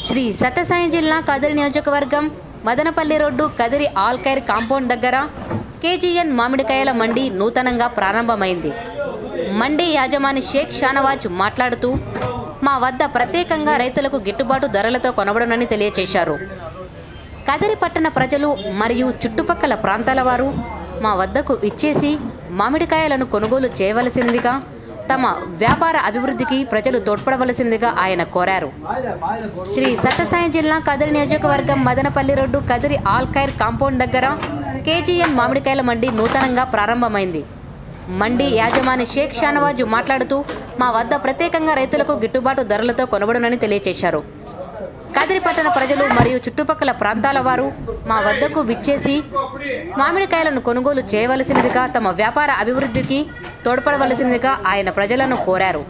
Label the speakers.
Speaker 1: శ్రీ సత్యసాయి జిల్లా కదిరి నియోజకవర్గం Madanapalle road Kadiri all care compound దగ్గర కేజీఎన్ మామిడికాయల మండి నూతనంగా ప్రారంభమైంది. మండి యాజమాని షేక్ షానవాజ్ మాట్లాడుతూ మా వద్ద ప్రత్యేకంగా రైతులకు గిట్టుబాటు ధరలతో కొనబడునని తెలియజేశారు. కదిరి పట్టణ ప్రజలు మరియు చుట్టుపక్కల ప్రాంతాల వారు మా వద్దకు ఇచ్చేసి మామిడికాయలను కొనుగోలు చేయవలసిందిగా, తమ వ్యాపార అభివృద్ధికి ప్రజలు తోడ్పడవలసిందిగా ఆయన కోరారు. శ్రీ సత్యసాయి జిల్లా కదిరి నియోజకవర్గం Madanapalle road Kadiri all care compound దగ్గర కేజీఎన్ మామిడికాయల మండి నూతనంగా ప్రారంభమైంది. మండి యాజమాని షేక్ షానవాజ్ మాట్లాడుతూ మా వద్ద ప్రత్యేకంగా రైతులకు గిట్టుబాటు ధరలతో కొనబడునని తెలియజేశారు. కదిరి పట్టణ ప్రజలు మరియు చుట్టుపక్కల ప్రాంతాల వారు మా వద్దకు విచ్చేసి మామిడికాయలను కొనుగోలు చేయవలసినదిగా, తమ వ్యాపార అభివృద్ధికి తోడ్పడవలసిందిగా ఆయన ప్రజలను కోరారు.